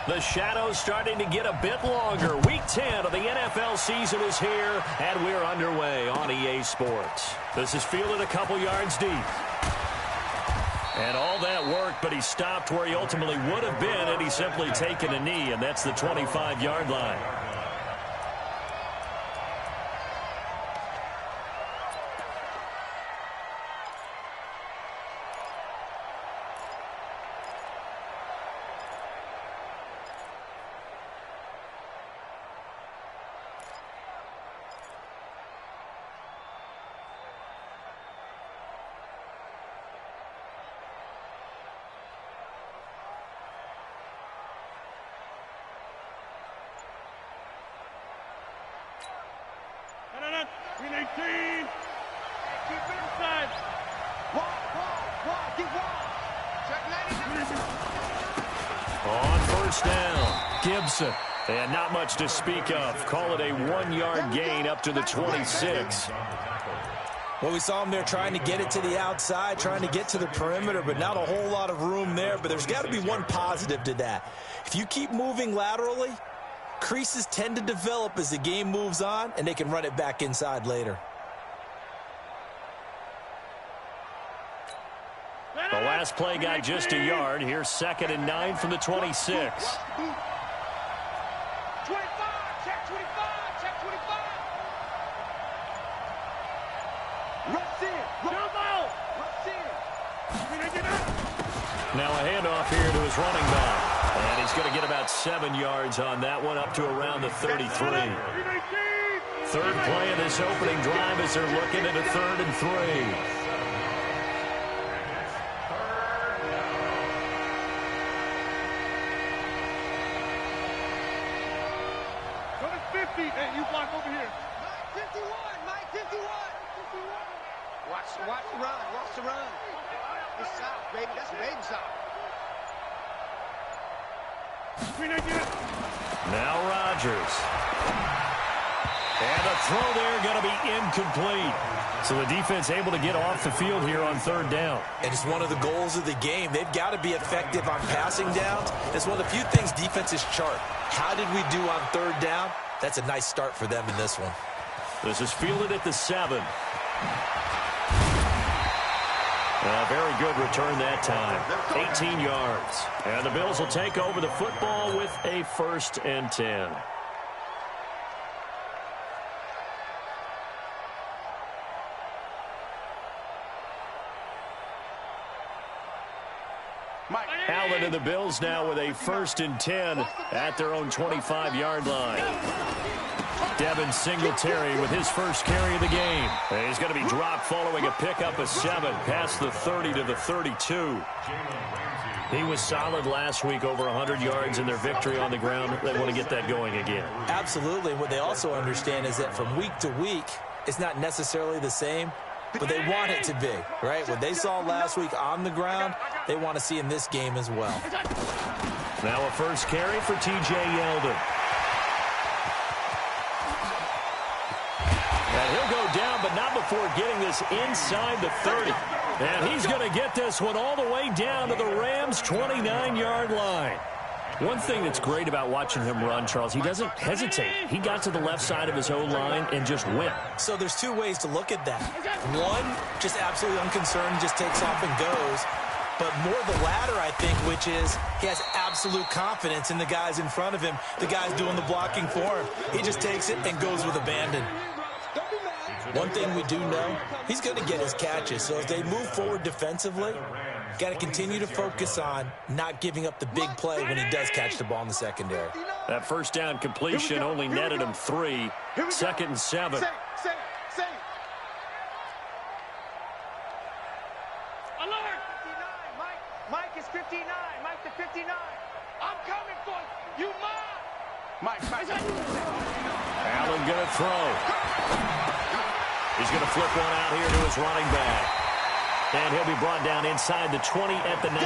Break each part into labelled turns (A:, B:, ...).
A: The shadow's starting to get a bit longer. Week 10 of the NFL season is here, and we're underway on EA Sports. This is fielded a couple yards deep. And all that work, but he stopped where he ultimately would have been had he simply taken a knee, and that's the 25-yard line.
B: Green 18. Keep it inside. Walk, get walk. Check 99.
A: On first down, Gibson. And not much to speak of. Call it a 1-yard gain up to the 26.
C: Well, we saw him there trying to get it to the outside, trying to get to the perimeter, but not a whole lot of room there. But there's got to be one positive to that. If you keep moving laterally, creases tend to develop as the game moves on, and they can run it back inside later.
A: The last play got just a yard. Here's 2nd and 9 from the 26.
B: 25, check 25, check 25. Rush in, jump out. Rush in.
A: Now a handoff here to his running back. And he's going to get about 7 yards on that one, up to around the 33. Third play of this opening drive as they're looking at a 3rd and 3.
B: Go to 50. Hey, you block over here. Mike 51, Mike 51. Watch the run, watch the run. It's south, baby. That's baby south.
A: Now Rodgers. And the throw there going to be incomplete. So the defense able to get off the field here on 3rd down.
C: And it's one of the goals of the game. They've got to be effective on passing downs. It's one of the few things defenses chart. How did we do on 3rd down? That's a nice start for them in this one.
A: This is fielded at the 7. A very good return that time. 18 yards. And the Bills will take over the football with a 1st and 10. Allen and the Bills now with a 1st and 10 at their own 25-yard line. Devin Singletary with his first carry of the game. And he's going to be dropped following a pickup of 7 past the 30 to the 32. He was solid last week, over 100 yards in their victory on the ground. They want to get that going again.
C: Absolutely. What they also understand is that from week to week, it's not necessarily the same, but they want it to be, right? What they saw last week on the ground, they want to see in this game as well.
A: Now a first carry for T.J. Yeldon. And he'll go down, but not before getting this inside the 30. And he's going to get this one all the way down to the Rams' 29-yard line. One thing that's great about watching him run, Charles, he doesn't hesitate. He got to the left side of his O-line and just went.
C: So there's 2 ways to look at that. One, just absolutely unconcerned, just takes off and goes. But more the latter, I think, which is he has absolute confidence in the guys in front of him, the guys doing the blocking for him. He just takes it and goes with abandon. One thing we do know, he's going to get his catches. So as they move forward defensively, got to continue to focus on not giving up the big play when he does catch the ball in the secondary.
A: That first down completion only netted him 3. 2nd and 7.
B: Alert! 59, Mike is 59. Mike to 59. I'm coming for you, Mike.
A: Allen going to throw. He's going to flip one out here to his running back. And he'll be brought down inside the 20 at the 19.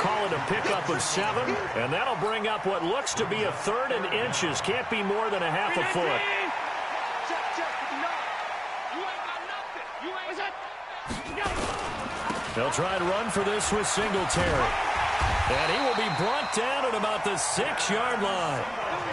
A: Call it a pickup of 7, and that'll bring up what looks to be a 3rd and inches. Can't be more than a half a foot. They'll try to run for this with Singletary. And he will be brought down at about the 6-yard line.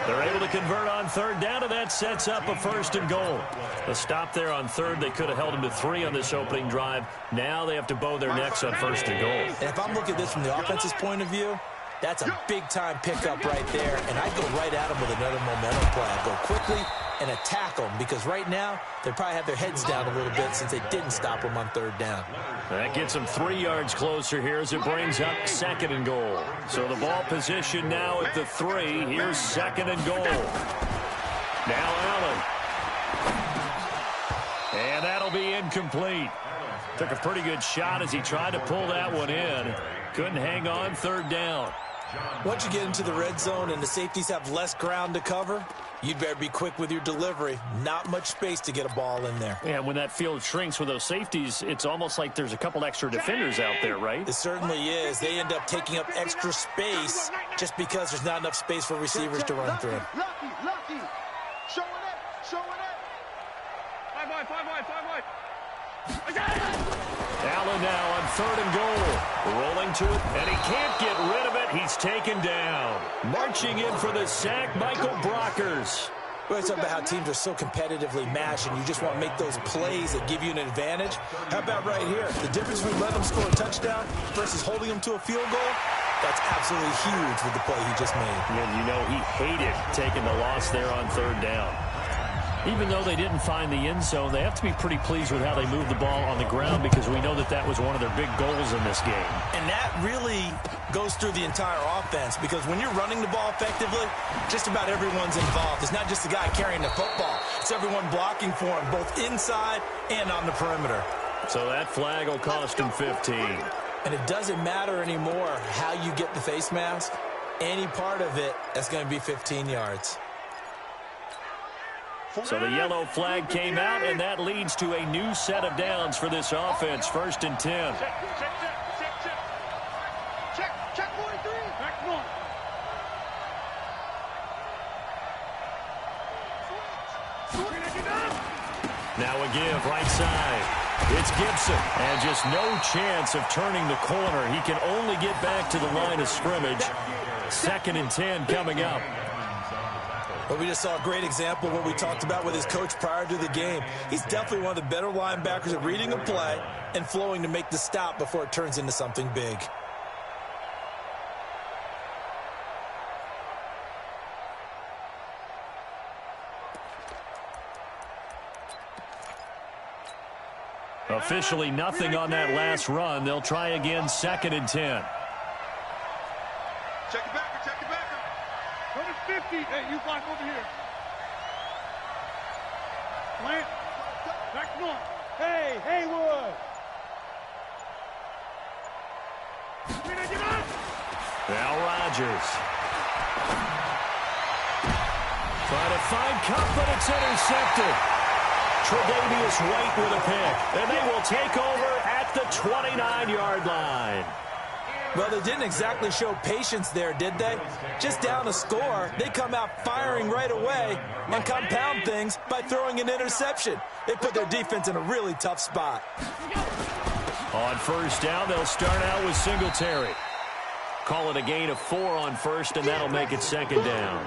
A: They're able to convert on third down, and that sets up a 1st and goal. A stop there on third. They could have held him to 3 on this opening drive. Now they have to bow their necks on 1st and goal.
C: And if I'm looking at this from the offense's point of view, that's a big-time pickup right there, and I'd go right at him with another momentum play. I'd go quickly and attack them, because right now they probably have their heads down a little bit since they didn't stop them on third down.
A: That gets them 3 yards closer here as it brings up 2nd and goal. So the ball position now at the 3. Here's 2nd and goal. Now Allen. And that'll be incomplete. Took a pretty good shot as he tried to pull that one in. Couldn't hang on, third down.
C: Once you get into the red zone and the safeties have less ground to cover, you'd better be quick with your delivery. Not much space to get a ball in there.
A: Yeah, when that field shrinks with those safeties, it's almost like there's a couple extra defenders out there, right?
C: It certainly is. They end up taking up extra space just because there's not enough space for receivers to run through.
B: Lucky. Showing it. 5 wide.
A: Allen now on 3rd and goal. Rolling to it, and he can't get rid of it. He's taken down. Marching in for the sack, Michael Brockers.
C: We're talking about how teams are so competitively matched, and you just want to make those plays that give you an advantage. How about right here? The difference between letting them score a touchdown versus holding them to a field goal, that's absolutely huge with the play he just made.
A: And you know he hated taking the loss there on 3rd down. Even though they didn't find the end zone, they have to be pretty pleased with how they moved the ball on the ground, because we know that was one of their big goals in this game.
C: And that really goes through the entire offense, because when you're running the ball effectively, just about everyone's involved. It's not just the guy carrying the football. It's everyone blocking for him, both inside and on the perimeter.
A: So that flag will cost him 15.
C: And it doesn't matter anymore how you get the face mask. Any part of it, that's going to be 15 yards.
A: So the yellow flag came out, and that leads to a new set of downs for this offense. 1st and 10.
B: Check 43. Back one.
A: Now a give right side. It's Gibson, and just no chance of turning the corner. He can only get back to the line of scrimmage. 2nd and 10 coming up.
C: But we just saw a great example of what we talked about with his coach prior to the game. He's definitely one of the better linebackers at reading a play and flowing to make the stop before it turns into something big.
A: Officially nothing on that last run. They'll try again, 2nd and 10.
B: Check it back. Run it 50. Hey, you block over here. Plant. Back north. Hey, Haywood.
A: Now Rodgers. Trying to find Cup, but it's intercepted. Tre'Davious White with a pick. And they will take over at the 29-yard line.
C: Well, they didn't exactly show patience there, did they? Just down a score, they come out firing right away and compound things by throwing an interception. They put their defense in a really tough spot.
A: On 1st down, they'll start out with Singletary. Call it a gain of 4 on 1st, and that'll make it 2nd down.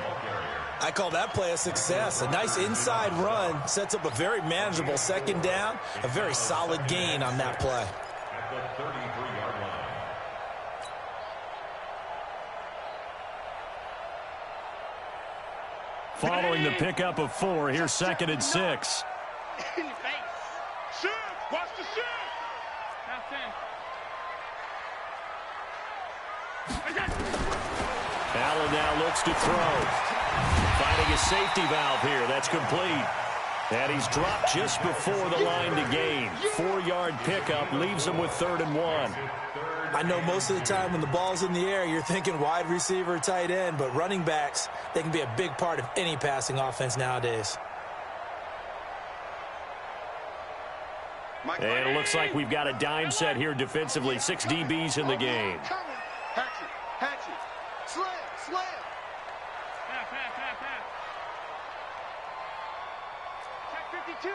C: I call that play a success. A nice inside run sets up a very manageable 2nd down, a very solid gain on that play.
A: Following the pickup of 4, here's 2nd and 6.
B: In your face. Shoot. Watch the shoot.
A: Allen now looks to throw. Finding a safety valve here. That's complete. And he's dropped just before the line to gain. 4-yard pickup leaves him with 3rd and 1.
C: I know most of the time when the ball's in the air, you're thinking wide receiver, tight end, but running backs, they can be a big part of any passing offense nowadays.
A: And it looks like we've got a dime set here defensively. 6 DBs in the game.
B: Hatchet. Slam. Pass. Check 52.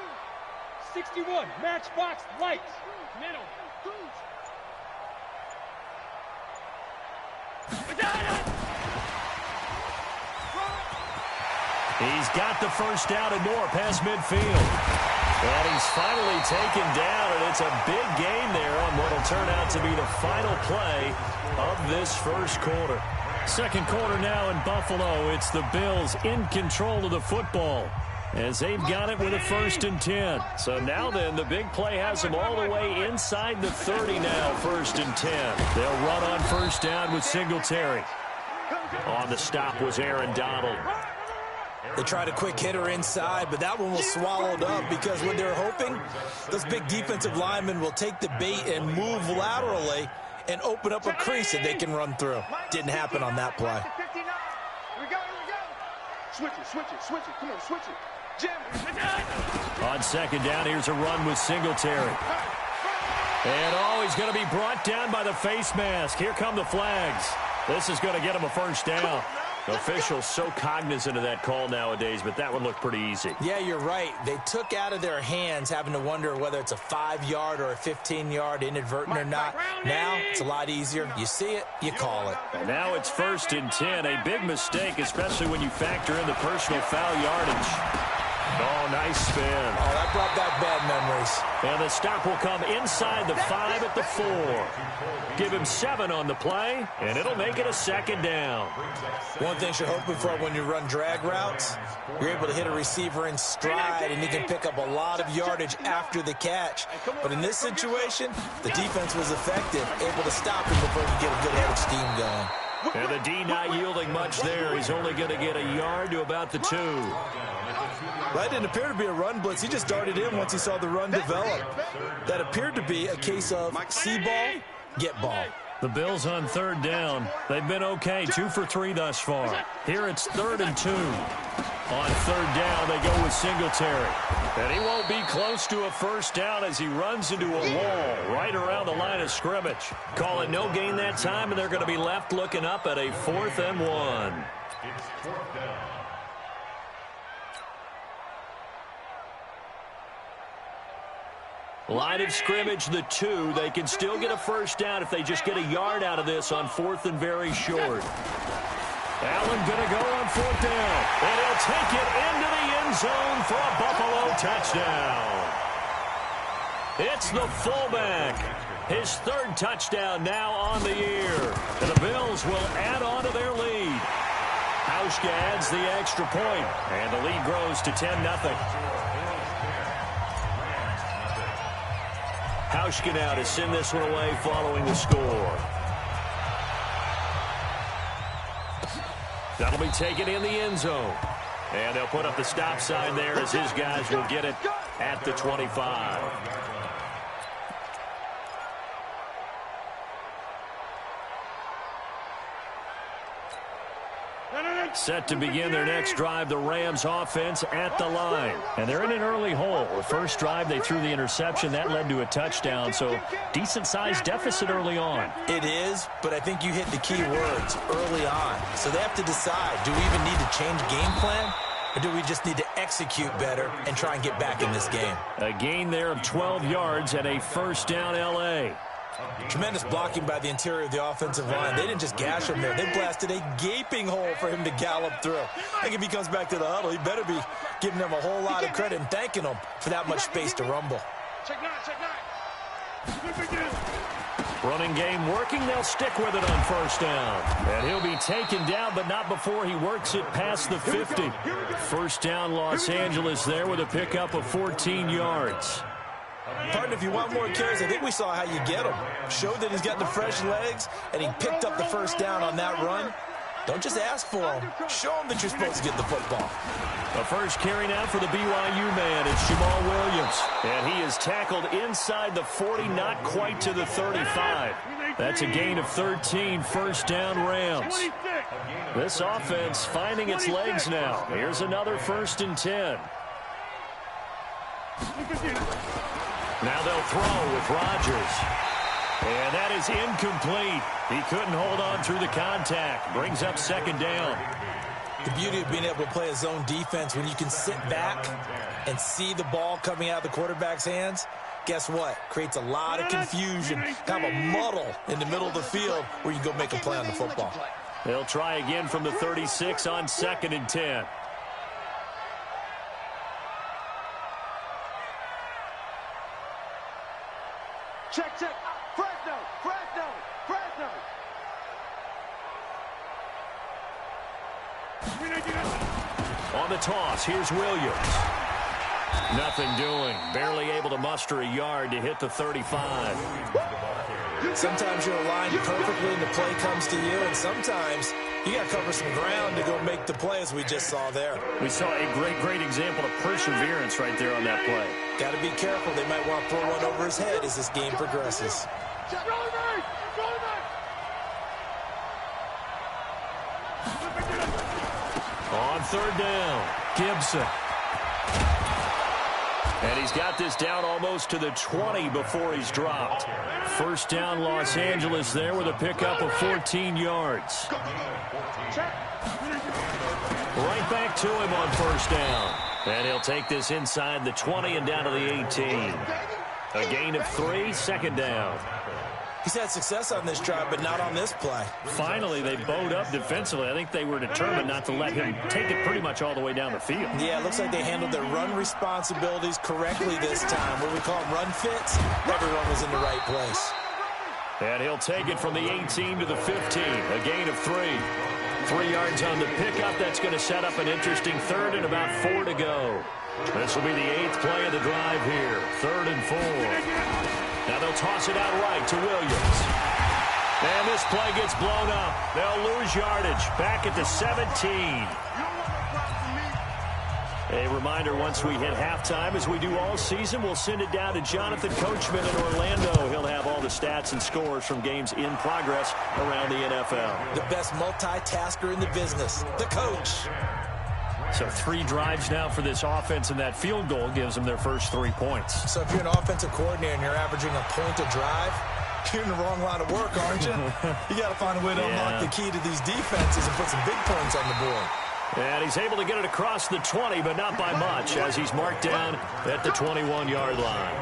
B: 61. Matchbox lights. Middle.
A: He's got the first down and more past midfield. And he's finally taken down, and it's a big gain there on what will turn out to be the final play of this first quarter. Second quarter now in Buffalo. It's the Bills in control of the football as they've got it with a 1st and 10. So now then, the big play has them all the way inside the 30 now, 1st and 10. They'll run on first down with Singletary. On the stop was Aaron Donald.
C: They tried a quick hitter inside, but that one was swallowed up because what they're hoping, those big defensive linemen will take the bait and move laterally and open up a crease that they can run through. Didn't happen on that play.
B: Here we go. Switch it. Come on, switch it. Jim.
A: On second down, here's a run with Singletary. And, he's going to be brought down by the face mask. Here come the flags. This is going to get him a first down. Officials so cognizant of that call nowadays, but that one looked pretty easy.
C: Yeah, you're right. They took out of their hands having to wonder whether it's a 5-yard or a 15-yard inadvertent or not. Now it's a lot easier. You see it, you call it.
A: And now it's 1st and 10. A big mistake, especially when you factor in the personal foul yardage. Oh, nice spin.
C: Oh, that brought back bad memories.
A: And the stop will come inside the 5 at the 4. Give him 7 on the play, and it'll make it a 2nd down.
C: One thing you're hoping for when you run drag routes, you're able to hit a receiver in stride, and he can pick up a lot of yardage after the catch. But in this situation, the defense was effective, able to stop him before he get a good head of steam going.
A: And the D not yielding much there. He's only going to get a yard to about the 2.
C: That didn't appear to be a run blitz. He just darted in once he saw the run develop. That appeared to be a case of see ball, get ball.
A: The Bills on 3rd down. They've been okay, 2 for 3 thus far. Here it's 3rd and 2. On 3rd down, they go with Singletary. And he won't be close to a first down as he runs into a wall right around the line of scrimmage. Call it no gain that time, and they're going to be left looking up at a 4th and 1. Line of scrimmage, the 2. They can still get a first down if they just get a yard out of this on 4th and very short. Allen going to go on 4th down. And he'll take it into the end zone for a Buffalo touchdown. It's the fullback. His 3rd touchdown now on the year. And the Bills will add on to their lead. Hauschka adds the extra point, and the lead grows to 10-0. Hauschka now to send this one away following the score. That'll be taken in the end zone. And they'll put up the stop sign there as his guys will get it at the 25. Set to begin their next drive, the Rams offense at the line. And they're in an early hole. The first drive, they threw the interception. That led to a touchdown, so decent-sized deficit early on.
C: It is, but I think you hit the key words, early on. So they have to decide, do we even need to change game plan? Or do we just need to execute better and try and get back in this game?
A: A gain there of 12 yards and a first down L.A.
C: Tremendous blocking by the interior of the offensive line. They didn't just gash him there. They blasted a gaping hole for him to gallop through. I think if he comes back to the huddle, he better be giving them a whole lot of credit and thanking them for that much space to rumble.
B: Check 9.
A: Running game working. They'll stick with it on first down. And he'll be taken down, but not before he works it past the 50. First down Los Angeles there with a pickup of 14 yards.
C: Partner, if you want more carries, I think we saw how you get him. Showed that he's got the fresh legs, and he picked up the first down on that run. Don't just ask for him. Show him that you're supposed to get the football.
A: The first carry now for the BYU man. It's Jamal Williams. And he is tackled inside the 40, not quite to the 35. That's a gain of 13, first down Rams. This offense finding its legs now. Here's another 1st and 10. Now they'll throw with Rodgers. And that is incomplete. He couldn't hold on through the contact. Brings up second down.
C: The beauty of being able to play a zone defense when you can sit back and see the ball coming out of the quarterback's hands, Guess what? Creates a lot of confusion, kind of a muddle in the middle of the field where you go make a play on the football.
A: They'll try again from the 36 on 2nd and 10.
B: Check, check. Fresno, Fresno, Fresno.
A: On the toss, here's Williams. Nothing doing. Barely able to muster a yard to hit the 35.
C: Sometimes you're aligned perfectly and the play comes to you, and sometimes you got to cover some ground to go make the play, as we just saw there.
A: We saw a great example of perseverance right there on that play.
C: Got to be careful. They might want to throw one over his head as this game progresses.
A: On 3rd down, Gibson. And he's got this down almost to the 20 before he's dropped. 1st down, Los Angeles there with a pickup of 14 yards. Right back to him on 1st down. And he'll take this inside the 20 and down to the 18. A gain of 3, 2nd down.
C: He's had success on this drive, but not on this play.
A: Finally, they bowed up defensively. I think they were determined not to let him take it pretty much all the way down the field.
C: Yeah, it looks like they handled their run responsibilities correctly this time. What we call them run fits, everyone was in the right place.
A: And he'll take it from the 18 to the 15, a gain of 3. 3 yards on the pickup. That's going to set up an interesting 3rd and about 4 to go. This will be the 8th play of the drive here. 3rd and 4. Now they'll toss it out right to Williams. And this play gets blown up. They'll lose yardage. Back at the 17. A reminder, once we hit halftime, as we do all season, we'll send it down to Jonathan Coachman in Orlando. He'll have all the stats and scores from games in progress around the NFL.
C: The best multitasker in the business, the coach.
A: So 3 drives now for this offense, and that field goal gives them their first 3 points.
C: So if you're an offensive coordinator and you're averaging a point a drive, you're in the wrong line of work, aren't you? You got to find a way to unlock the key to these defenses and put some big points on the board.
A: And he's able to get it across the 20, but not by much, as he's marked down at the 21-yard line.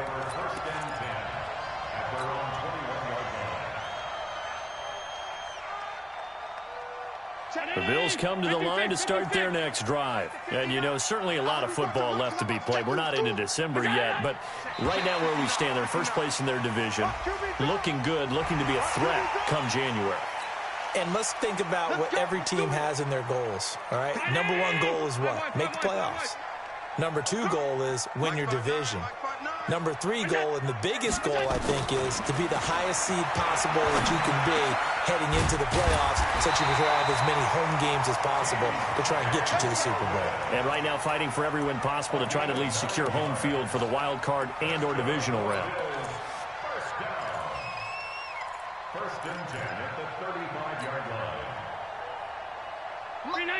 A: The Bills come to the line to start their next drive. And, you know, certainly a lot of football left to be played. We're not into December yet, but right now where we stand, they're first place in their division, looking good, looking to be a threat come January.
C: And let's think about what every team has in their goals, all right? Number 1 goal is what? Make the playoffs. Number 2 goal is win your division. Number 3 goal, and the biggest goal, I think, is to be the highest seed possible that you can be heading into the playoffs, so that you can have as many home games as possible to try and get you to the Super Bowl.
A: And right now fighting for every win possible to try to at least secure home field for the wild card and or divisional round.
D: First and 10 at the 35-yard line.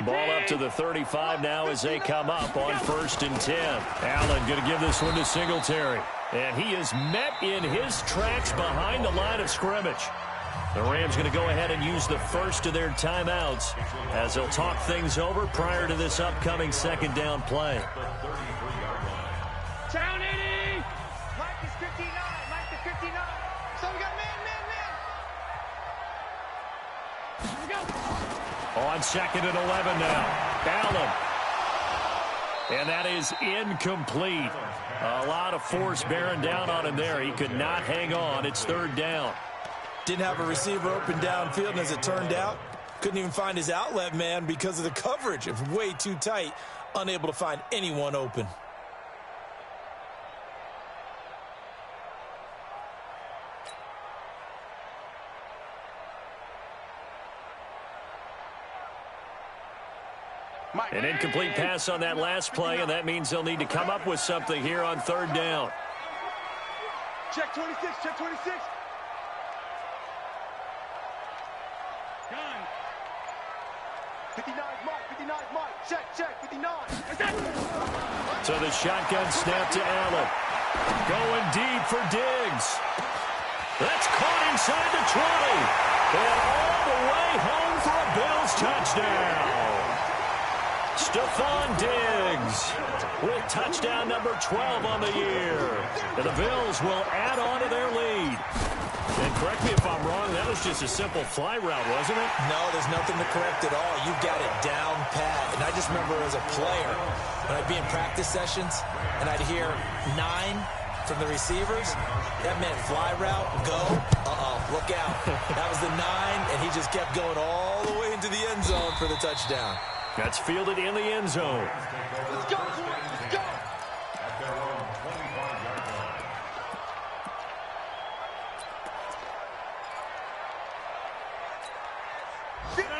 A: Ball up to the 35 now as they come up on 1st and 10. Allen going to give this one to Singletary. And he is met in his tracks behind the line of scrimmage. The Rams going to go ahead and use the first of their timeouts as they'll talk things over prior to this upcoming 2nd down play.
B: Down 80. Mike is 59. Mike is 59. So we got man. Here we go.
A: On 2nd and 11 now. Allen. And that is incomplete. A lot of force bearing down on him there. He could not hang on. It's 3rd down.
C: Didn't have a receiver open downfield, and as it turned out, couldn't even find his outlet man because of the coverage. It was way too tight, unable to find anyone open.
A: An incomplete pass on that last play, and that means they'll need to come up with something here on 3rd down.
B: Check 26, check 26. Done. 59 Mike, 59 Mike. Check, 59.
A: So the shotgun snap to Allen. Going deep for Diggs. That's caught inside the 20. And all the way home for a Bills touchdown. Stephon Diggs with touchdown number 12 on the year. And the Bills will add on to their lead. And correct me if I'm wrong, that was just a simple fly route, wasn't it?
C: No, there's nothing to correct at all. You've got it down pat. And I just remember as a player, when I'd be in practice sessions, and I'd hear 9 from the receivers, that meant fly route, go, look out. That was the 9, and he just kept going all the way into the end zone for the touchdown.
A: That's fielded in the end zone.
B: Let's go, boys. Let's go.
D: At their own 25-yard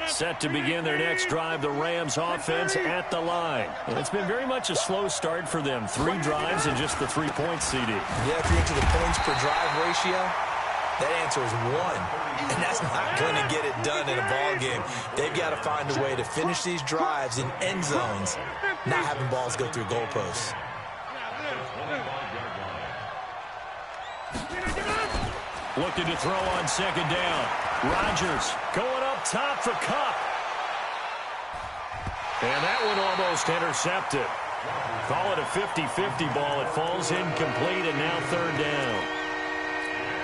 D: line.
A: Set to begin their next drive, the Rams offense at the line. And it's been very much a slow start for them. 3 drives and just the 3 points, CD.
C: Yeah, if you're into the points per drive ratio, that answer is 1. And that's not going to get it done in a ball game. They've got to find a way to finish these drives in end zones, not having balls go through goalposts.
A: Looking to throw on second down. Rodgers going up top for Kupp. And that one almost intercepted. Call it a 50-50 ball. It falls incomplete, and now third down.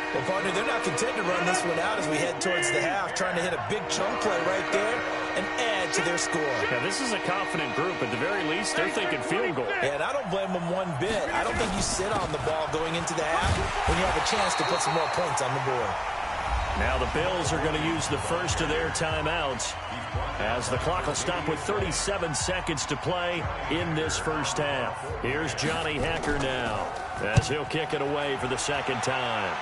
C: Well, partner, they're not content to run this one out as we head towards the half, trying to hit a big chunk play right there and add to their score.
A: Yeah, this is a confident group. At the very least, they're thinking field goal.
C: And I don't blame them one bit. I don't think you sit on the ball going into the half when you have a chance to put some more points on the board.
A: Now the Bills are going to use the first of their timeouts as the clock will stop with 37 seconds to play in this first half. Here's Johnny Hacker now as he'll kick it away for the second time.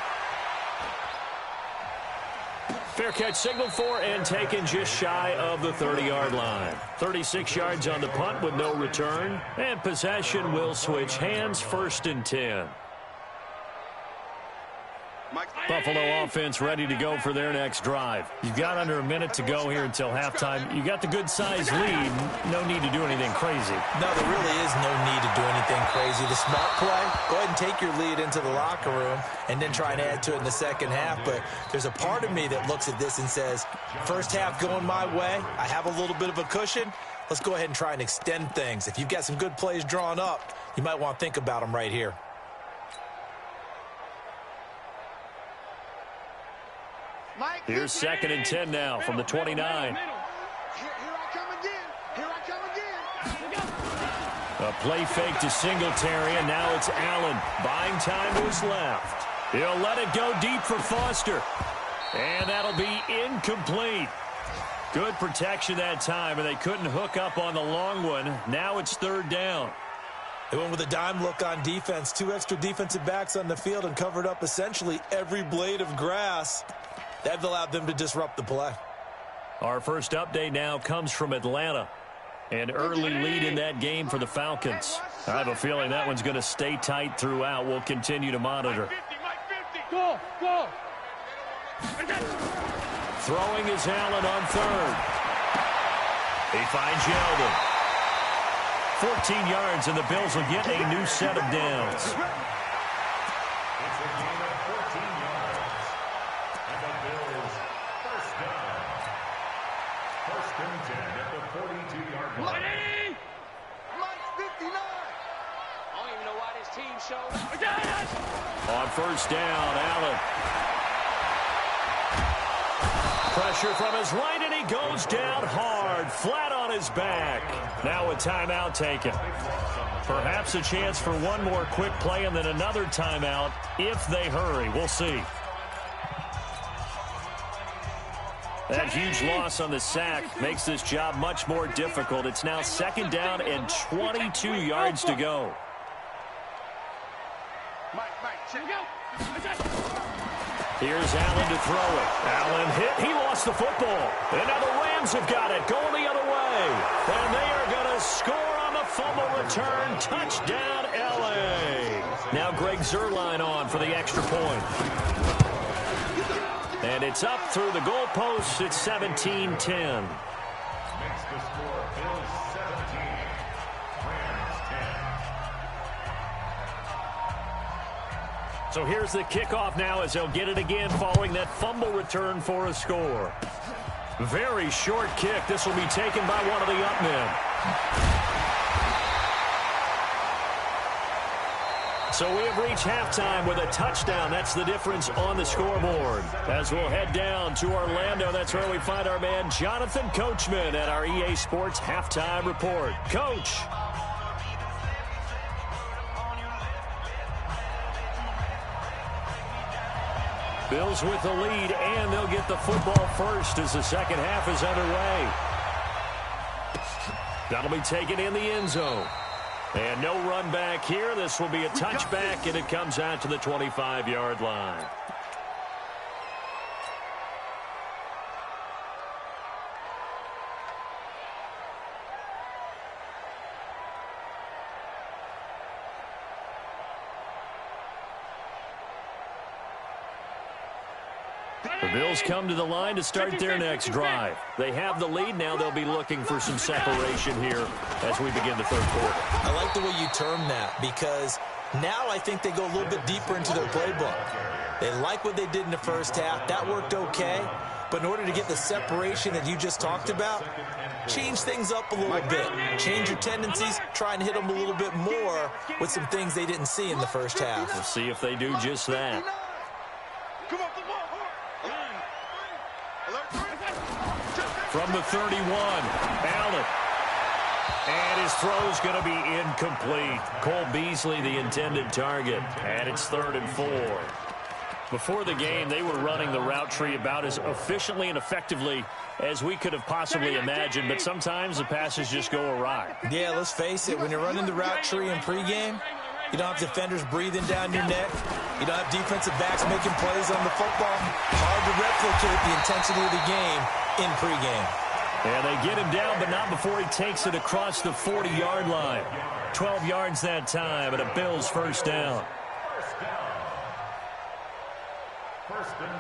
A: Fair catch signaled for and taken just shy of the 30-yard line. 36 yards on the punt with no return. And possession will switch hands, 1st and 10. Buffalo offense ready to go for their next drive. You've got under a minute to go here until halftime. You got the good-sized lead. No need to do anything crazy.
C: No, there really is no need to do anything crazy. The smart play, go ahead and take your lead into the locker room and then try and add to it in the second half. But there's a part of me that looks at this and says, first half going my way. I have a little bit of a cushion. Let's go ahead and try and extend things. If you've got some good plays drawn up, you might want to think about them right here.
A: Here's 2nd and 10 now from the 29.
B: Here I come again. Here I come again.
A: A play fake to Singletary, and now it's Allen buying time to his left. He'll let it go deep for Foster. And that'll be incomplete. Good protection that time, and they couldn't hook up on the long one. Now it's 3rd down.
C: They went with a dime look on defense. 2 extra defensive backs on the field and covered up essentially every blade of grass. That allowed them to disrupt the play.
A: Our first update now comes from Atlanta. An early lead in that game for the Falcons. I have a feeling that one's going to stay tight throughout. We'll continue to monitor.
B: Go, go.
A: Throwing is Allen on 3rd. He finds Yeldon. 14 yards, and the Bills will get a new set of downs.
D: It's a gain of 14 yards. And the Bills first down. 1st and 10 at the 42-yard line.
B: Mike's 59.
E: I don't even know why this team showed.
A: On 1st down, Allen. Pressure from his right, and he goes down hard, flat on his back. Now a timeout taken. Perhaps a chance for one more quick play and then another timeout if they hurry. We'll see. That huge loss on the sack makes this job much more difficult. It's now 2nd down and 22 yards to go.
B: Mike, check it out.
A: Here's Allen to throw it. Allen hit. He lost the football. And now the Rams have got it. Going the other way. And they are going to score on the fumble return. Touchdown, L.A. Now Greg Zuerlein on for the extra point. And it's up through the goalposts. It's 17-10.
D: Makes the score Bills 17, Rams 10.
A: So here's the kickoff now as they'll get it again following that fumble return for a score. Very short kick. This will be taken by one of the up men. So we have reached halftime with a touchdown. That's the difference on the scoreboard. As we'll head down to Orlando, that's where we find our man Jonathan Coachman at our EA Sports Halftime Report. Coach. Bills with the lead, and they'll get the football first as the second half is underway. That'll be taken in the end zone. And no run back here. This will be a touchback, and it comes out to the 25-yard line. The Bills come to the line to start their next drive. They have the lead. Now they'll be looking for some separation here as we begin the third quarter.
C: I like the way you term that, because now I think they go a little bit deeper into their playbook. They like what they did in the first half. That worked okay. But in order to get the separation that you just talked about, change things up a little bit. Change your tendencies. Try and hit them a little bit more with some things they didn't see in the first half.
A: We'll see if they do just that. From the 31, Allen. And his throw's going to be incomplete. Cole Beasley, the intended target. And it's 3rd and 4. Before the game, they were running the route tree about as efficiently and effectively as we could have possibly imagined. But sometimes the passes just go awry.
C: Yeah, let's face it. When you're running the route tree in pregame, you don't have defenders breathing down your neck. You don't have defensive backs making plays on the football. Hard to replicate the intensity of the game in pregame.
A: And they get him down, but not before he takes it across the 40-yard line. 12 yards that time, and a Bills first down.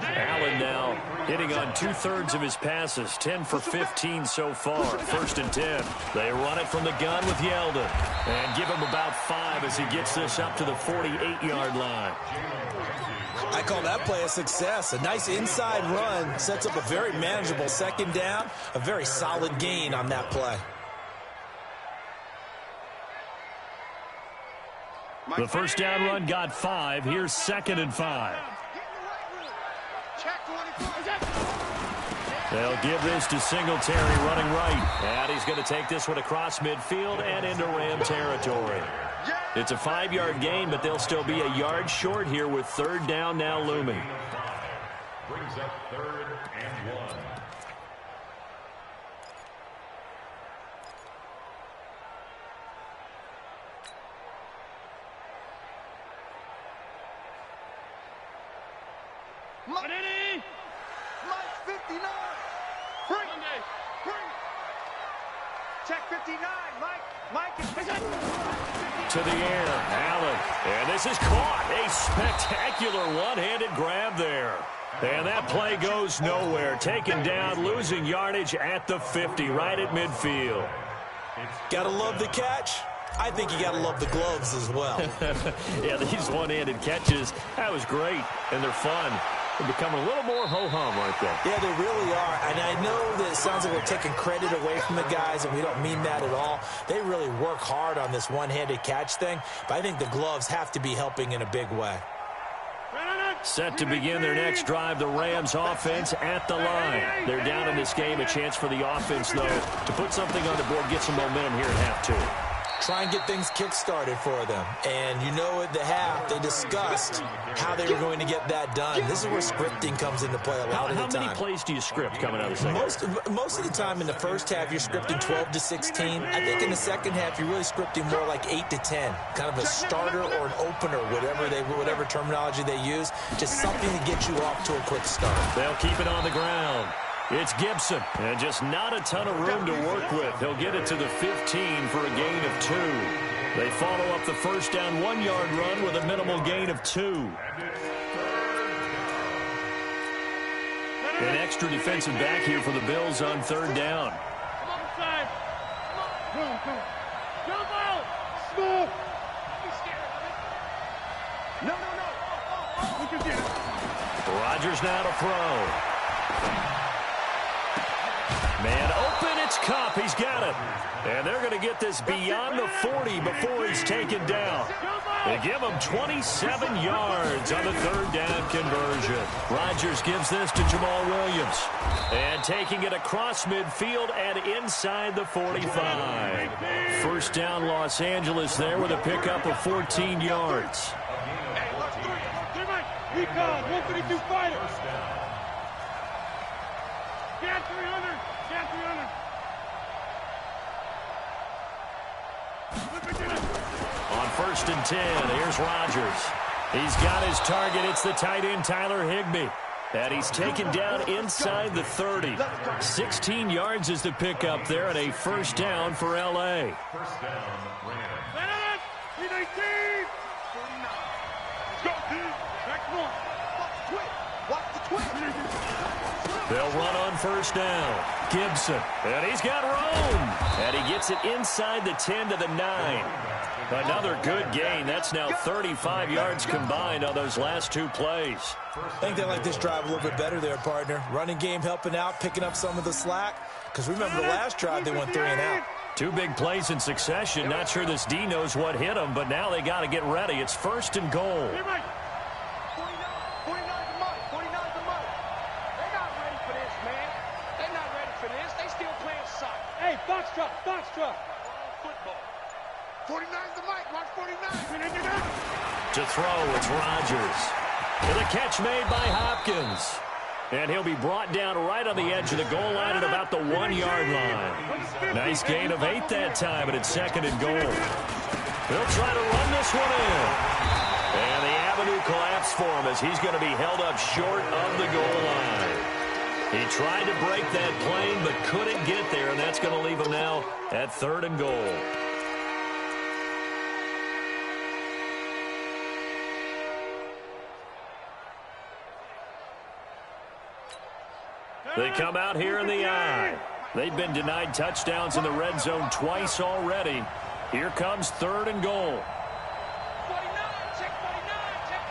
A: Allen now hitting on 2/3 of his passes, 10 for 15 so far. 1st and 10. They run it from the gun with Yeldon and give him about 5 as he gets this up to the 48-yard line.
C: I call that play a success. A nice inside run sets up a very manageable second down, a very solid gain on that play.
A: The first down run got 5. Here's 2nd and 5. They'll give this to Singletary running right. And he's going to take this one across midfield and into Ram territory. It's a 5-yard gain, but they'll still be a yard short here with 3rd down now looming.
D: Brings up 3rd and 1.
B: Mike 59. Bring. Check 59. Mike is
A: to the air, Allen. And this is caught. A spectacular one-handed grab there. And that play goes nowhere. Taken down, losing yardage at the 50, right at midfield.
C: Gotta love the catch. I think you gotta love the gloves as well.
A: Yeah, these one-handed catches, that was great, and they're fun. They're becoming a little more ho-hum, aren't they?
C: Yeah, they really are. And I know that it sounds like we're taking credit away from the guys, and we don't mean that at all. They really work hard on this one-handed catch thing, but I think the gloves have to be helping in a big way.
A: Set to begin their next drive, the Rams offense at the line. They're down in this game. A chance for the offense, though, to put something on the board, get some momentum here at half 2.
C: Try and get things kick-started for them. And you know at the half, they discussed how they were going to get that done. This is where scripting comes into play a lot of the time.
A: How many plays do you script coming out of the second?
C: Most of the time in the first half, you're scripting 12 to 16. I think in the second half, you're really scripting more like 8 to 10. Kind of a starter or an opener, whatever terminology they use. Just something to get you off to a quick start.
A: They'll keep it on the ground. It's Gibson, and just not a ton of room to work with. He'll get it to the 15 for a gain of 2. They follow up the first down 1-yard run with a minimal gain of 2. An extra defensive back here for the Bills on 3rd down. Rodgers now to throw. Man open, it's Kupp. He's got it. And they're going to get this beyond the 40 before he's taken down. They give him 27 yards on the third down conversion. Rodgers gives this to Jamal Williams. And taking it across midfield and inside the 45. First down, Los Angeles there with a pickup of 14 yards.
B: Recon, 152 fighters. Get 300. Get 300.
A: On 1st and 10, here's Rodgers. He's got his target. It's the tight end, Tyler Higbee. And he's taken down inside the 30. 16 yards is the pickup there, and a first down for L.A.
D: First down, Rams.
B: 319. Go, dude. Next one. Watch the twist.
A: They'll run on first down. Gibson. And he's got room. And he gets it inside the 10 to the 9. Another good gain. That's now 35 yards combined on those last two plays.
C: I think they like this drive a little bit better there, partner. Running game helping out, picking up some of the slack. Because remember the last drive, they went 3 and out.
A: Two big plays in succession. Not sure this D knows what hit him, but now they got to get ready. It's 1st and goal.
B: 49's the money. 49's the money. They're not ready for this, man. They're not ready for this. They still playing soccer. Hey, box truck. Football. 49's the mic. Watch 49.
A: To throw, it's Rodgers. With a catch made by Hopkins. And he'll be brought down right on the edge of the goal line at about the 1-yard line. Nice gain of 8 that time, and it's 2nd and goal. They'll try to run this one in. And the avenue collapsed for him as he's going to be held up short of the goal line. He tried to break that plane but couldn't get there, and that's going to leave him now at 3rd and goal. They come out here in the I. They've been denied touchdowns in the red zone twice already. Here comes 3rd and goal.
B: 49. Check 49. Check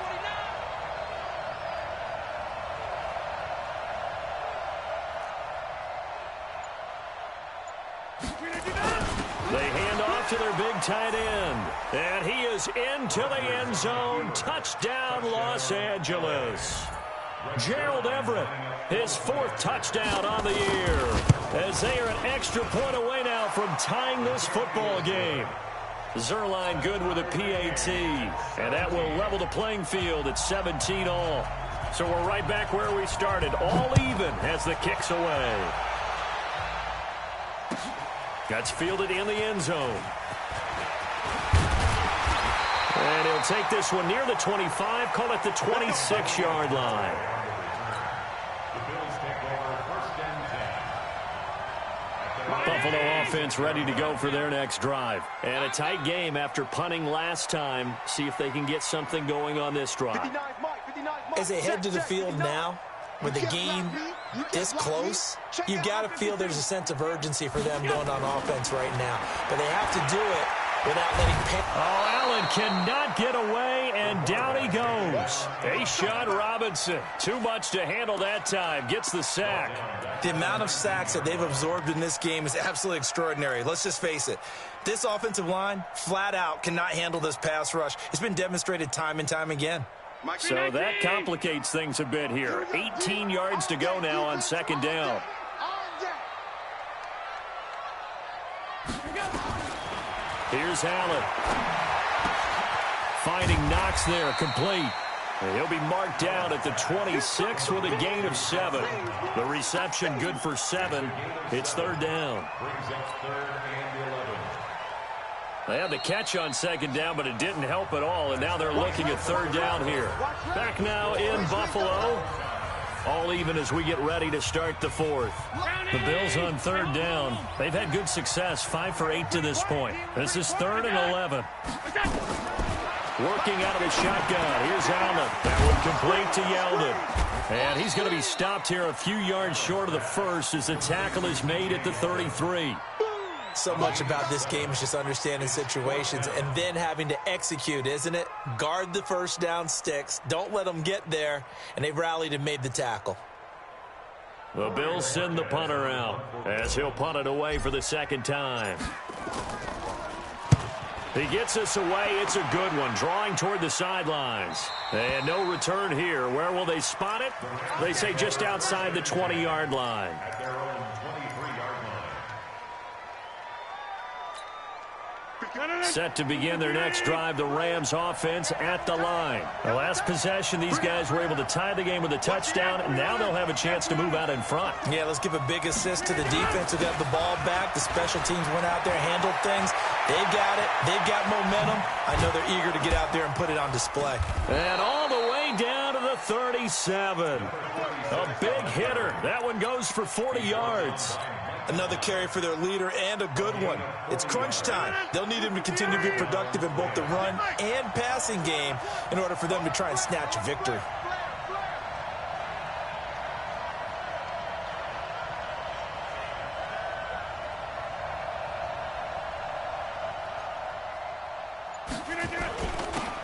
B: 49.
A: They hand off to their big tight end. And he is into the end zone. Touchdown, Los Angeles. Gerald Everett, his 4th touchdown on the year, as they are an extra point away now from tying this football game. Zerline good with a PAT, and that will level the playing field at 17 all. So we're right back where we started, all even as the kick's away. That's fielded in the end zone. And he'll take this one near the 25, call it the 26-yard line. Buffalo offense ready to go for their next drive. And a tight game after punting last time. See if they can get something going on this drive.
C: As they head to the field now, with the game this close, you've got to feel there's a sense of urgency for them going on offense right now. But they have to do it without letting pain.
A: Oh, Allen cannot get away, and down he goes. A'Shawn Robinson, too much to handle that time, gets the sack.
C: The amount of sacks that they've absorbed in this game is absolutely extraordinary. Let's just face it. This offensive line, flat out, cannot handle this pass rush. It's been demonstrated time and time again.
A: So that complicates things a bit here. 18 yards to go now on 2nd down. Here's Allen. Finding Knox there, complete. And he'll be marked down at the 26 with a gain of 7. The reception good for 7. It's 3rd down. They had the catch on 2nd down, but it didn't help at all, and now they're looking at 3rd down here. Back now in Buffalo. All even as we get ready to start the 4th. The Bills on 3rd down. They've had good success, 5 for 8 to this point. This is 3rd and 11. Working out of the shotgun. Here's Allen. That one complete to Yeldon. And he's going to be stopped here a few yards short of the first as the tackle is made at the 33.
C: So much about this game is just understanding situations and then having to execute, isn't it? Guard the first down sticks. Don't let them get there. And they've rallied and made the tackle.
A: The Bills send the punter out as he'll punt it away for the second time. He gets us away. It's a good one, drawing toward the sidelines. And no return here. Where will they spot it? They say just outside the 20-yard line.
D: At their own 23-yard line.
A: Set to begin their next drive, the Rams offense at the line. The last possession, these guys were able to tie the game with a touchdown, and now they'll have a chance to move out in front.
C: Yeah, let's give a big assist to the defense who got the ball back. The special teams went out there, handled things. They've got it. They've got momentum. I know they're eager to get out there and put it on display.
A: And all the way down to the 37. A big hitter. That one goes for 40 yards.
C: Another carry for their leader and a good one. It's crunch time. They'll need him to continue to be productive in both the run and passing game in order for them to try and snatch a victory.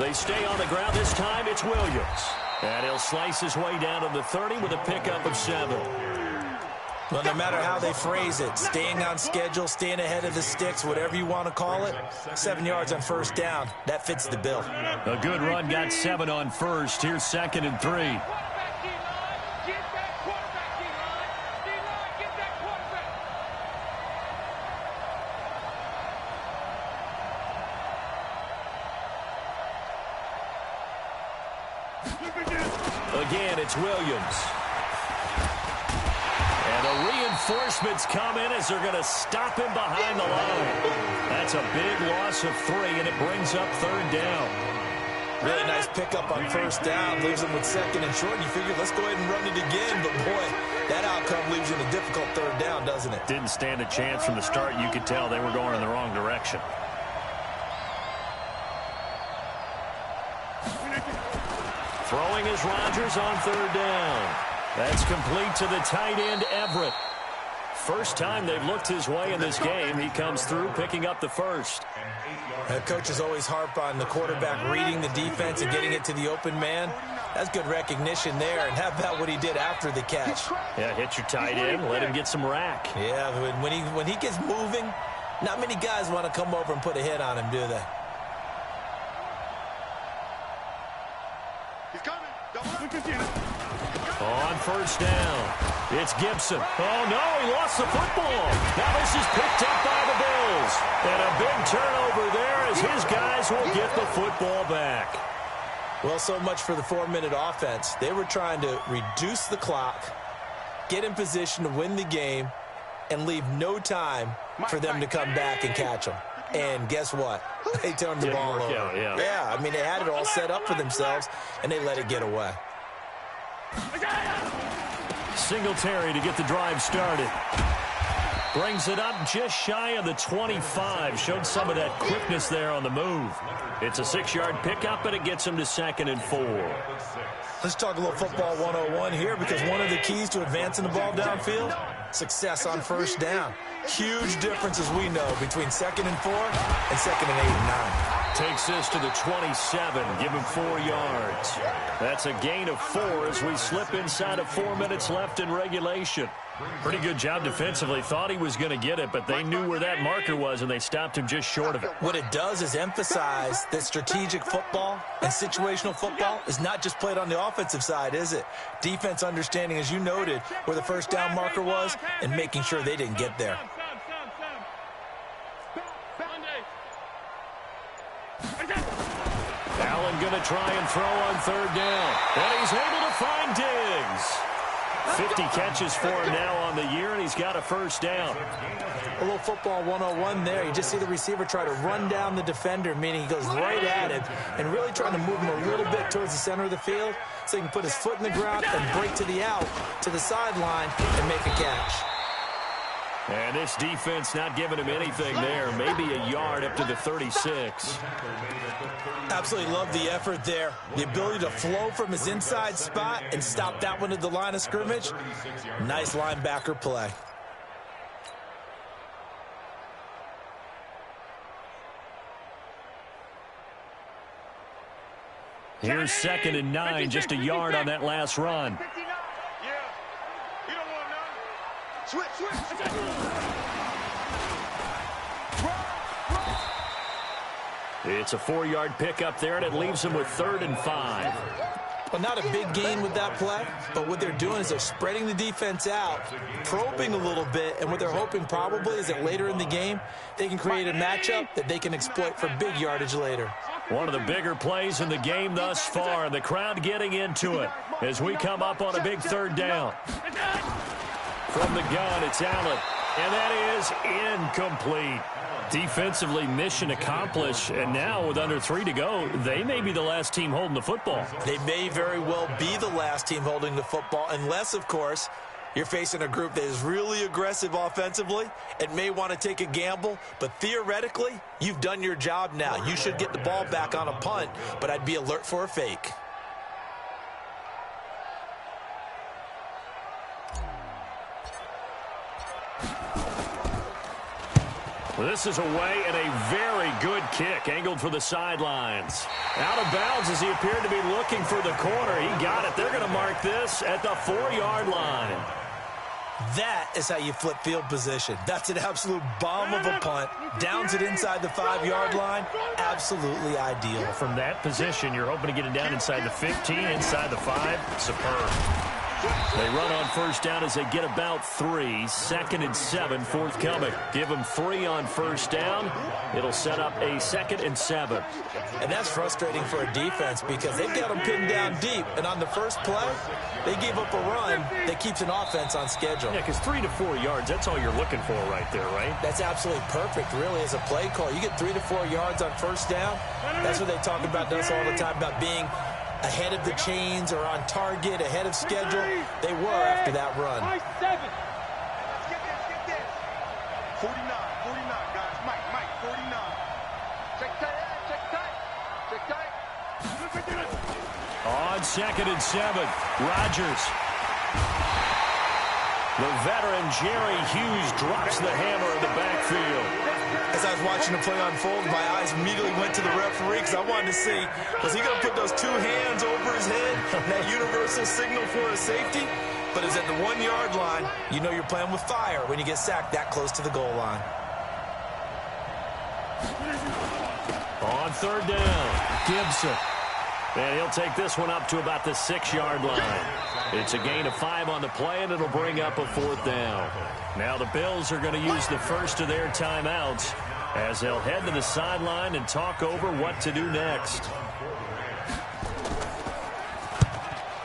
A: They stay on the ground. This time it's Williams. And he'll slice his way down to the 30 with a pickup of 7.
C: Well, no matter how they phrase it, staying on schedule, staying ahead of the sticks, whatever you want to call it, 7 yards on first down, that fits the bill.
A: A good run got 7 on first. Here's 2nd and 3. Again, it's Williams. And the reinforcements come in as they're going to stop him behind the line. That's a big loss of 3, and it brings up 3rd down.
C: Really nice pickup on first down. Leaves them with 2nd and short. And you figure, let's go ahead and run it again. But, boy, that outcome leaves you in a difficult 3rd down, doesn't it?
A: Didn't stand a chance from the start. You could tell they were going in the wrong direction. Throwing is Rodgers on 3rd down. That's complete to the tight end, Everett. First time they've looked his way in this game. He comes through, picking up the first.
C: Coaches always harp on the quarterback reading the defense and getting it to the open man. That's good recognition there. And how about what he did after the catch?
A: Yeah, hit your tight end, let him get some rack.
C: Yeah, when he gets moving, not many guys want to come over and put a hit on him, do they?
B: He's coming. Double up.
A: On first down, it's Gibson. Oh, no, he lost the football. Now this is picked up by the Bills. And a big turnover there as his guys will get the football back.
C: Well, so much for the 4-minute offense. They were trying to reduce the clock, get in position to win the game, and leave no time for them to come back and catch them. And guess what? They turned the ball over. Yeah, I mean, they had it all set up for themselves, and they let it get away.
A: Singletary to get the drive started. Brings it up just shy of the 25. Showed some of that quickness there on the move. It's a 6-yard pickup, and it gets him to 2nd and 4.
C: Let's talk a little football 101 here, because one of the keys to advancing the ball downfield, success on first down. Huge difference, as we know, between 2nd and 4 and 2nd and 8 and 9.
A: Takes this to the 27. Give him 4 yards. That's a gain of 4 as we slip inside of 4 minutes left in regulation. Pretty good job defensively. Thought he was going to get it, but they knew where that marker was, and they stopped him just short of it.
C: What it does is emphasize that strategic football and situational football is not just played on the offensive side, is it? Defense understanding, as you noted, where the first down marker was and making sure they didn't get there.
A: Allen going to try and throw on 3rd down. And he's able to find Diggs. 50 catches for him now on the year, and he's got a first down.
C: A little football 101 there. You just see the receiver try to run down the defender, meaning he goes right at him and really trying to move him a little bit towards the center of the field so he can put his foot in the ground and break to the out, to the sideline, and make a catch.
A: And this defense not giving him anything there. Maybe a yard up to the 36.
C: Absolutely love the effort there. The ability to flow from his inside spot and stop that one at the line of scrimmage. Nice linebacker play.
A: Here's 2nd and 9, just a yard on that last run.
B: Yeah. You don't want none. Switch.
A: It's a 4-yard pickup there, and it leaves them with 3rd and 5.
C: Well, not a big gain with that play, but what they're doing is they're spreading the defense out, probing a little bit, and what they're hoping probably is that later in the game, they can create a matchup that they can exploit for big yardage later.
A: One of the bigger plays in the game thus far. The crowd getting into it as we come up on a big 3rd down. From the gun, it's Allen, and that is incomplete. Defensively, mission accomplished, and now with under 3 to go, they may be the last team holding the football.
C: They may very well be the last team holding the football, unless, of course, you're facing a group that is really aggressive offensively and may want to take a gamble, but theoretically, you've done your job now. You should get the ball back on a punt, but I'd be alert for a fake.
A: This is away and a very good kick, angled for the sidelines. Out of bounds as he appeared to be looking for the corner. He got it. They're going to mark this at the 4-yard line.
C: That is how you flip field position. That's an absolute bomb of a punt. Downs it inside the 5-yard line. Absolutely ideal.
A: From that position, you're hoping to get it down inside the 15, inside the 5. Superb. They run on 1st down as they get about 3. 2nd and 7 forthcoming. Give them 3 on 1st down. It'll set up a 2nd and 7.
C: And that's frustrating for a defense because they've got them pinned down deep. And on the first play, they gave up a run that keeps an offense on schedule.
A: Yeah, because 3 to 4 yards, that's all you're looking for right there, right?
C: That's absolutely perfect, really, as a play call. You get 3 to 4 yards on 1st down. That's what they talk about to us all the time, about being ahead of the chains or on target, ahead of schedule. They were after that run.
B: 49, guys. Mike, 49.
E: Check tight.
A: On 2nd and 7, Rodgers. The veteran Jerry Hughes drops the hammer in the backfield.
C: As I was watching the play unfold, my eyes immediately went to the referee because I wanted to see, was he going to put those 2 hands over his head, that universal signal for a safety? But it's at the 1-yard line. You know you're playing with fire when you get sacked that close to the goal line.
A: On 3rd down, Gibson. And he'll take this one up to about the 6-yard line. It's a gain of 5 on the play, and it'll bring up a 4th down. Now the Bills are going to use the first of their timeouts as they'll head to the sideline and talk over what to do next.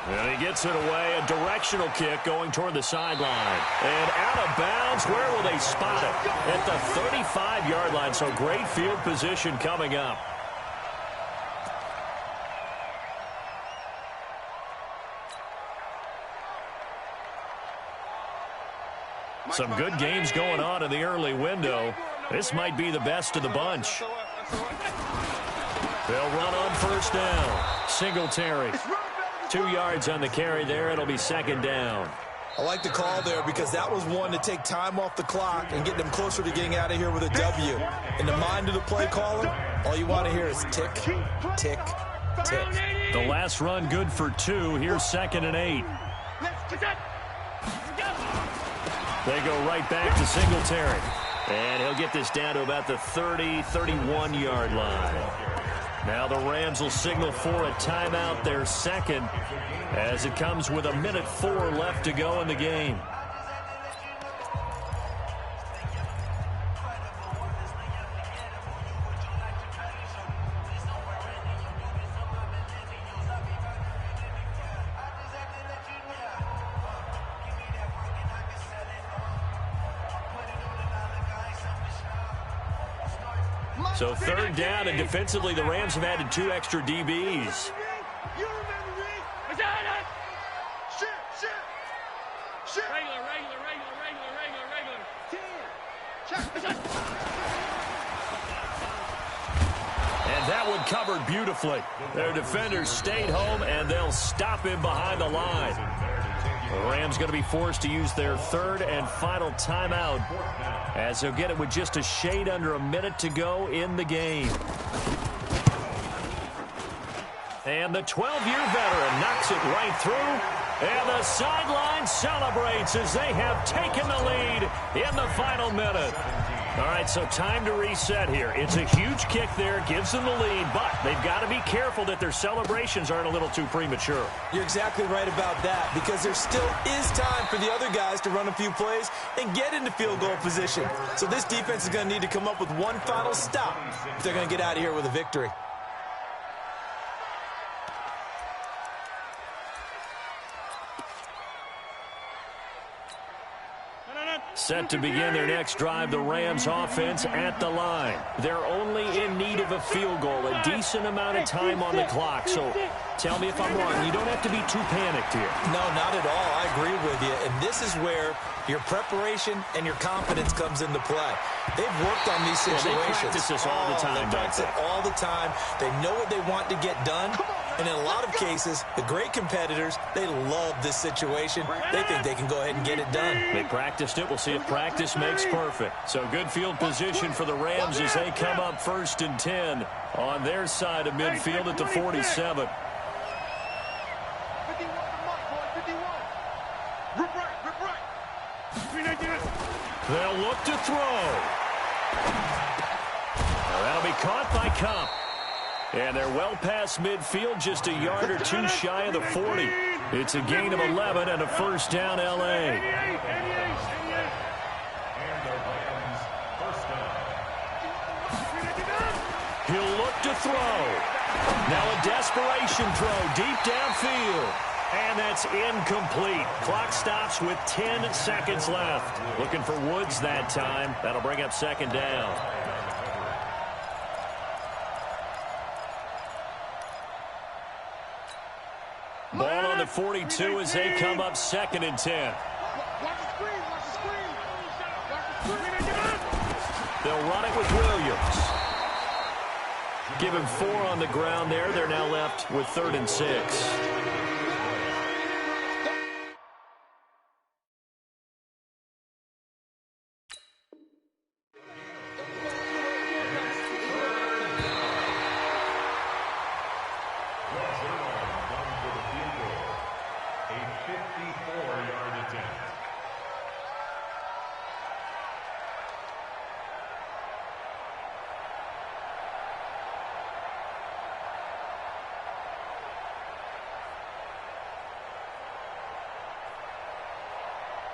A: And he gets it away, a directional kick going toward the sideline. And out of bounds, where will they spot it? At the 35-yard line, so great field position coming up. Some good games going on in the early window. This might be the best of the bunch. They'll run on 1st down. Singletary. 2 yards on the carry there. It'll be 2nd down.
C: I like the call there because that was one to take time off the clock and get them closer to getting out of here with a W. In the mind of the play caller, all you want to hear is tick, tick, tick.
A: The last run good for 2. Here's 2nd and 8. They go right back to Singletary. And he'll get this down to about the 30, 31-yard line. Now the Rams will signal for a timeout, their 2nd, as it comes with 1:04 left to go in the game. So 3rd down, and defensively, the Rams have added 2 extra DBs. And that one covered beautifully. Their defenders stayed home, and they'll stop him behind the line. The Rams going to be forced to use their 3rd and final timeout as they'll get it with just a shade under a minute to go in the game. And the 12-year veteran knocks it right through. And the sideline celebrates as they have taken the lead in the final minute. All right, so time to reset here. It's a huge kick there, gives them the lead, but they've got to be careful that their celebrations aren't a little too premature.
C: You're exactly right about that, because there still is time for the other guys to run a few plays and get into field goal position. So this defense is going to need to come up with one final stop if they're going to get out of here with a victory.
A: Set to begin their next drive, the Rams offense at the line. They're only in need of a field goal, a decent amount of time on the clock. So tell me if I'm wrong. You don't have to be too panicked here.
C: No, not at all. I agree with you. And this is where your preparation and your confidence comes into play. They've worked on these situations.
A: Well, they practice this all the time.
C: They practice it all the time. They know what they want to get done. And in a lot of cases, the great competitors, they love this situation. They think they can go ahead and get it done.
A: They practiced it. We'll see if practice makes perfect. So good field position for the Rams as they come up 1st and 10 on their side of midfield at the 47. They'll look to throw. Now that'll be caught by Cup. And they're well past midfield, just a yard or two shy of the 40. It's a gain of 11 and a first down, L.A. He'll look to throw. Now a desperation throw deep downfield. And that's incomplete. Clock stops with 10 seconds left. Looking for Woods that time. That'll bring up 2nd down. Ball on the 42 as they come up 2nd and 10. They'll run it with Williams. Give him 4 on the ground there. They're now left with 3rd and 6.